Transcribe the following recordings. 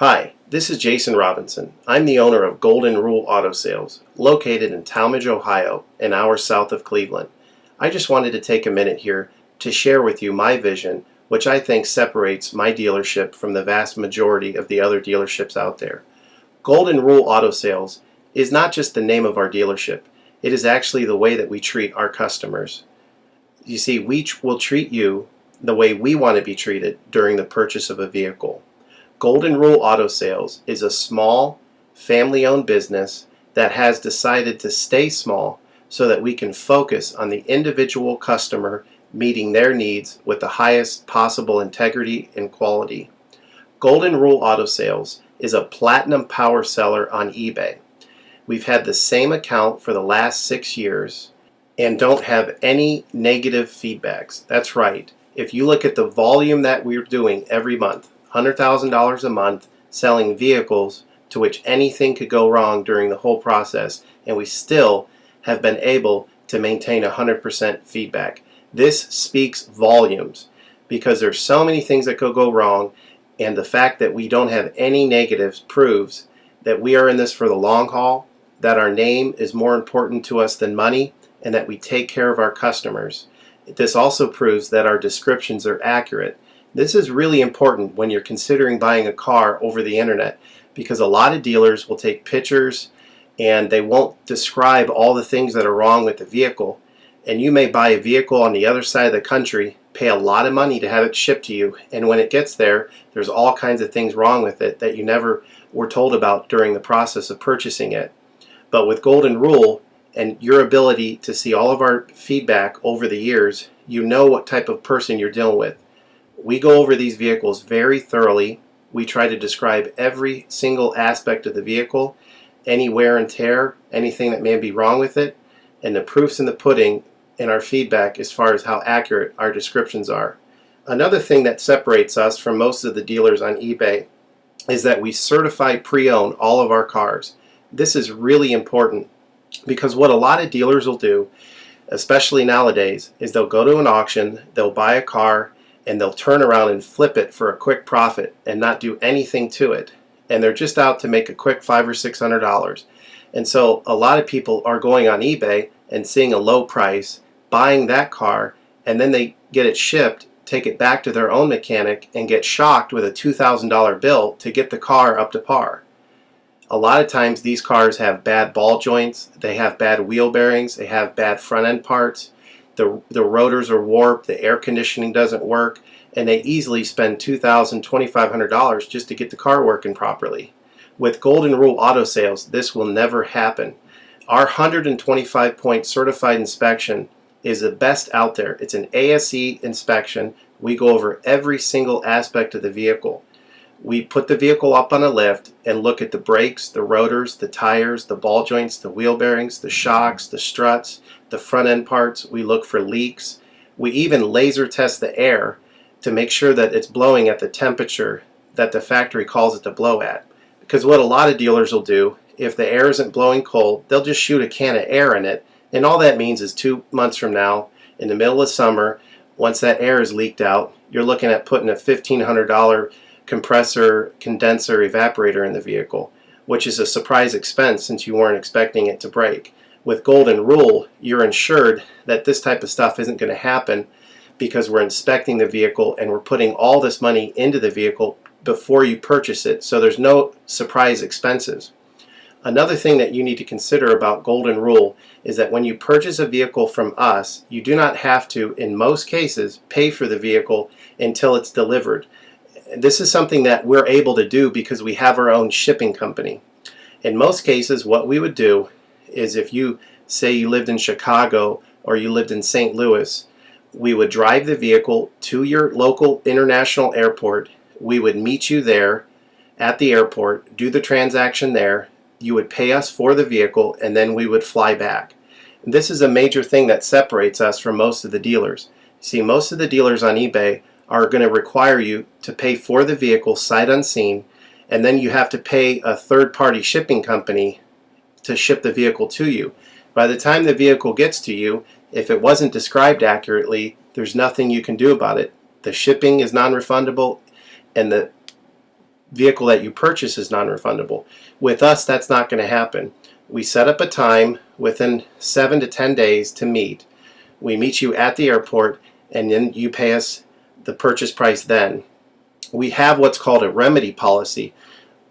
Hi, this is Jason Robinson. I'm the owner of Golden Rule Auto Sales, located in Tallmadge, Ohio, an hour south of Cleveland. I just wanted to take a minute here to share with you my vision, which I think separates my dealership from the vast majority of the other dealerships out there. Golden Rule Auto Sales is not just the name of our dealership, it is actually the way that we treat our customers. You see, we will treat you the way we want to be treated during the purchase of a vehicle. Golden Rule Auto Sales is a small, family-owned business that has decided to stay small so that we can focus on the individual customer meeting their needs with the highest possible integrity and quality. Golden Rule Auto Sales is a platinum power seller on eBay. We've had the same account for the last 6 years and don't have any negative feedbacks. That's right. If you look at the volume that we're doing every month, $100,000 a month selling vehicles to which anything could go wrong during the whole process, and we still have been able to maintain 100% feedback. This speaks volumes because there's so many things that could go wrong, and the fact that we don't have any negatives proves that we are in this for the long haul, that our name is more important to us than money, and that we take care of our customers. This also proves that our descriptions are accurate. This is really important when you're considering buying a car over the internet, because a lot of dealers will take pictures and they won't describe all the things that are wrong with the vehicle. And you may buy a vehicle on the other side of the country, pay a lot of money to have it shipped to you, and when it gets there, there's all kinds of things wrong with it that you never were told about during the process of purchasing it. But with Golden Rule and your ability to see all of our feedback over the years, you know what type of person you're dealing with. We go over these vehicles very thoroughly. We try to describe every single aspect of the vehicle, any wear and tear, anything that may be wrong with it, and the proof's in the pudding in our feedback as far as how accurate our descriptions are. Another thing that separates us from most of the dealers on eBay is that we certify pre-owned all of our cars. This is really important because what a lot of dealers will do, especially nowadays, is they'll go to an auction, they'll buy a car, and they'll turn around and flip it for a quick profit and not do anything to it. And they're just out to make a quick $500 or $600. And so a lot of people are going on eBay and seeing a low price, buying that car, and then they get it shipped, take it back to their own mechanic, and get shocked with a $2,000 bill to get the car up to par. A lot of times these cars have bad ball joints, they have bad wheel bearings, they have bad front end parts. The rotors are warped, the air conditioning doesn't work, and they easily spend $2,000, $2,500 just to get the car working properly. With Golden Rule Auto Sales, this will never happen. Our 125-point certified inspection is the best out there. It's an ASE inspection. We go over every single aspect of the vehicle. We put the vehicle up on a lift and look at the brakes, the rotors, the tires, the ball joints, the wheel bearings, the shocks, the struts, the front end parts. We look for leaks. We even laser test the air to make sure that it's blowing at the temperature that the factory calls it to blow at. Because what a lot of dealers will do, if the air isn't blowing cold, they'll just shoot a can of air in it, and all that means is 2 months from now, in the middle of summer, once that air is leaked out, you're looking at putting a $1,500 compressor, condenser, evaporator in the vehicle, which is a surprise expense since you weren't expecting it to break. With Golden Rule, you're insured that this type of stuff isn't going to happen because we're inspecting the vehicle and we're putting all this money into the vehicle before you purchase it, so there's no surprise expenses. Another thing that you need to consider about Golden Rule is that when you purchase a vehicle from us, you do not have to, in most cases, pay for the vehicle until it's delivered. This is something that we're able to do because we have our own shipping company. In most cases, what we would do is if you say you lived in Chicago or you lived in St. Louis, we would drive the vehicle to your local international airport. We would meet you there at the airport, do the transaction there. You would pay us for the vehicle, and then we would fly back. And this is a major thing that separates us from most of the dealers. See, most of the dealers on eBay are going to require you to pay for the vehicle sight unseen, and then you have to pay a third-party shipping company to ship the vehicle to you. By the time the vehicle gets to you, if it wasn't described accurately, there's nothing you can do about it. The shipping is non-refundable, and the vehicle that you purchase is non-refundable. With us, that's not going to happen. We set up a time within 7 to 10 days to meet. We meet you at the airport, and then you pay us the purchase price then. We have what's called a remedy policy,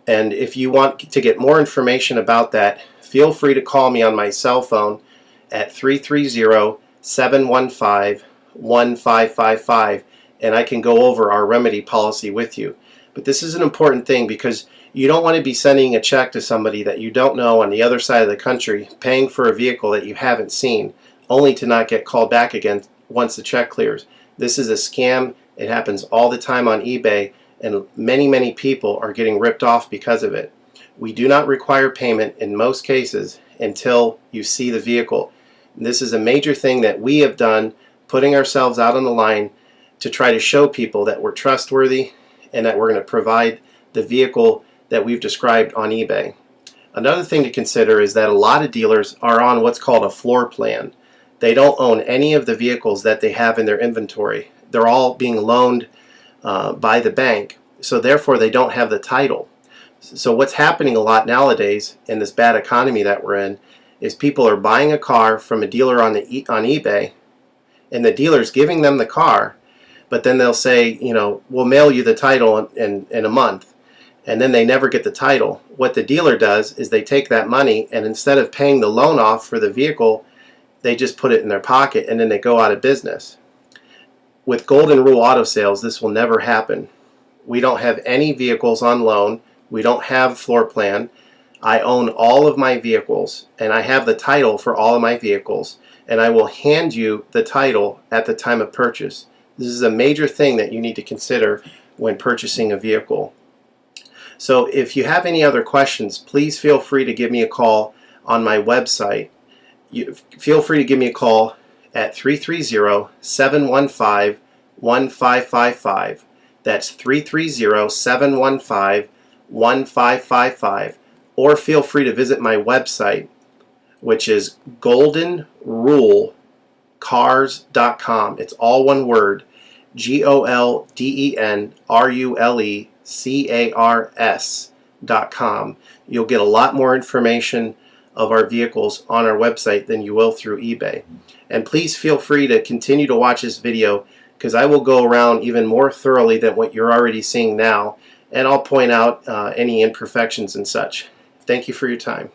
and if you want to get more information about that, feel free to call me on my cell phone at 330-715-1555, and I can go over our remedy policy with you. But this is an important thing because you don't want to be sending a check to somebody that you don't know on the other side of the country, paying for a vehicle that you haven't seen, only to not get called back again once the check clears. This is a scam. It happens all the time on eBay, and many people are getting ripped off because of it. We do not require payment in most cases until you see the vehicle. This is a major thing that we have done, putting ourselves out on the line to try to show people that we're trustworthy and that we're going to provide the vehicle that we've described on eBay. Another thing to consider is that a lot of dealers are on what's called a floor plan. They don't own any of the vehicles that they have in their inventory. They're all being loaned by the bank, so therefore they don't have the title. So what's happening a lot nowadays in this bad economy that we're in is people are buying a car from a dealer on eBay, and the dealer's giving them the car, but then they'll say, we'll mail you the title in a month. And then they never get the title. What the dealer does is they take that money, and instead of paying the loan off for the vehicle, they just put it in their pocket, and then they go out of business. With Golden Rule Auto Sales, this will never happen. We don't have any vehicles on loan. We don't have floor plan. I own all of my vehicles, and I have the title for all of my vehicles, and I will hand you the title at the time of purchase. This is a major thing that you need to consider when purchasing a vehicle. So if you have any other questions, please feel free to give me a call on my website. Feel free to give me a call at 330-715-1555. That's 330-715-1555. Or feel free to visit my website, which is goldenrulecars.com. It's all one word, goldenrulecars.com. You'll get a lot more information of our vehicles on our website than you will through eBay. And please feel free to continue to watch this video, because I will go around even more thoroughly than what you're already seeing now, and I'll point out any imperfections and such. Thank you for your time.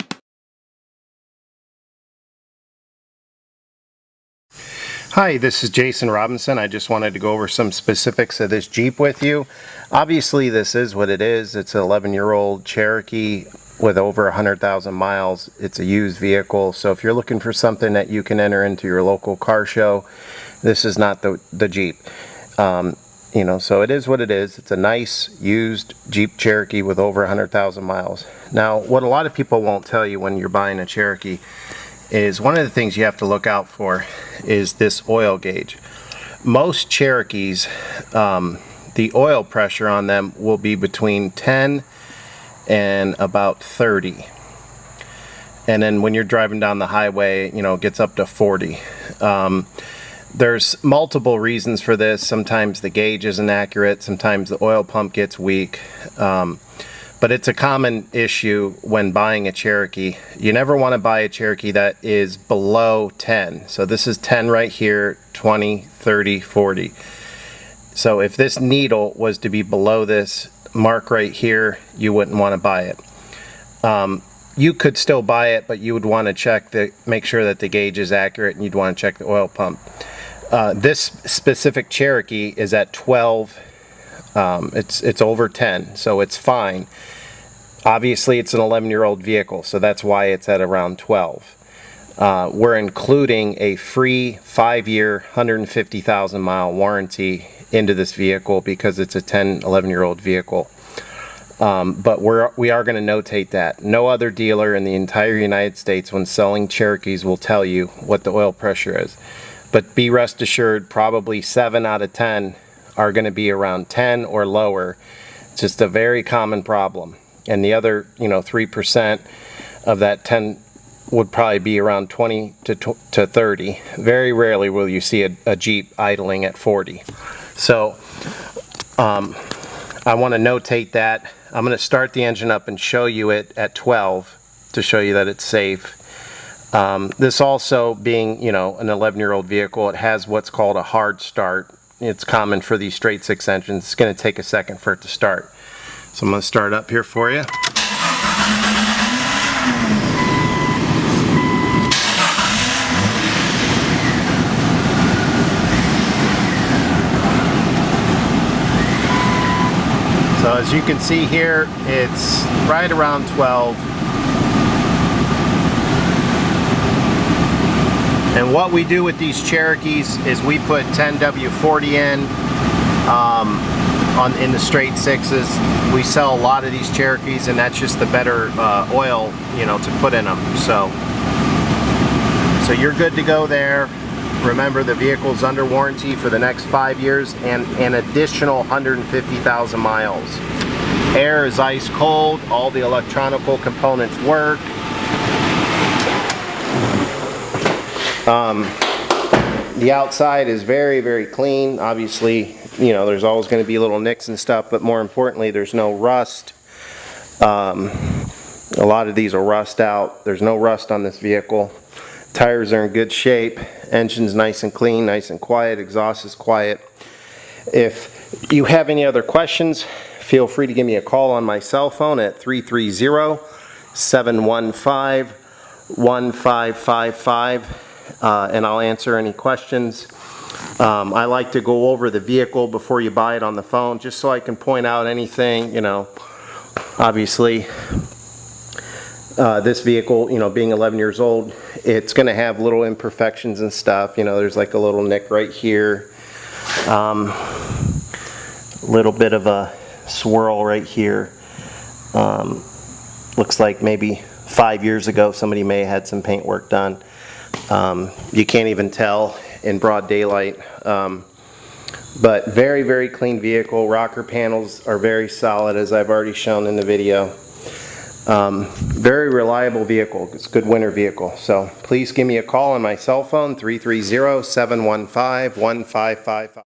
Hi, this is Jason Robinson. I just wanted to go over some specifics of this Jeep with you. Obviously, this is what it is. It's an 11-year-old Cherokee with over 100,000 miles. It's a used vehicle, so if you're looking for something that you can enter into your local car show, this is not the Jeep. So it is what it is. It's a nice used Jeep Cherokee with over 100,000 miles. Now, what a lot of people won't tell you when you're buying a Cherokee is one of the things you have to look out for is this oil gauge. Most Cherokees, the oil pressure on them will be between 10 and about 30. And then when you're driving down the highway, it gets up to 40. There's multiple reasons for this. Sometimes the gauge isn't accurate, sometimes the oil pump gets weak. But it's a common issue when buying a Cherokee. You never want to buy a Cherokee that is below 10. So this is 10 right here, 20, 30, 40. So if this needle was to be below this mark right here, you wouldn't want to buy it. You could still buy it, but you would want to make sure that the gauge is accurate, and you'd want to check the oil pump. This specific Cherokee is at 12. It's over 10, so it's fine. Obviously, it's an 11-year-old vehicle, so that's why it's at around 12. We're including a free 5-year, 150,000 mile warranty into this vehicle because it's a 10, 11-year-old vehicle. But we are going to notate that. No other dealer in the entire United States when selling Cherokees will tell you what the oil pressure is. But be rest assured, probably 7 out of 10 are going to be around 10 or lower. It's just a very common problem. And the other, 3% of that 10 would probably be around 20 to 30. Very rarely will you see a Jeep idling at 40. So I want to notate that. I'm going to start the engine up and show you it at 12 to show you that it's safe. This also being, you know, an 11-year-old vehicle, it has what's called a hard start. It's common for these straight six engines. It's going to take a second for it to start. So I'm going to start up here for you. So as you can see here, it's right around 12. And what we do with these Cherokees is we put 10W40 in the straight sixes. We sell a lot of these Cherokees, and that's just the better oil, you know, to put in them. So you're good to go there. Remember, the vehicle's under warranty for the next 5 years and an additional 150,000 miles. Air is ice cold. All the electronical components work. The outside is very, very clean. Obviously, you know, there's always going to be little nicks and stuff, but more importantly, there's no rust. A lot of these will rust out. There's no rust on this vehicle. Tires are in good shape. Engine's nice and clean, nice and quiet. Exhaust is quiet. If you have any other questions, feel free to give me a call on my cell phone at 330-715-1555, and I'll answer any questions. I like to go over the vehicle before you buy it on the phone, just so I can point out anything, you know. Obviously, this vehicle, you know, being 11 years old, it's going to have little imperfections and stuff. You know, there's like a little nick right here, little bit of a swirl right here. Looks like maybe 5 years ago somebody may have had some paint work done. You can't even tell in broad daylight. But very, very clean vehicle. Rocker panels are very solid, as I've already shown in the video. Very reliable vehicle. It's a good winter vehicle. So please give me a call on my cell phone, 330-715-1555.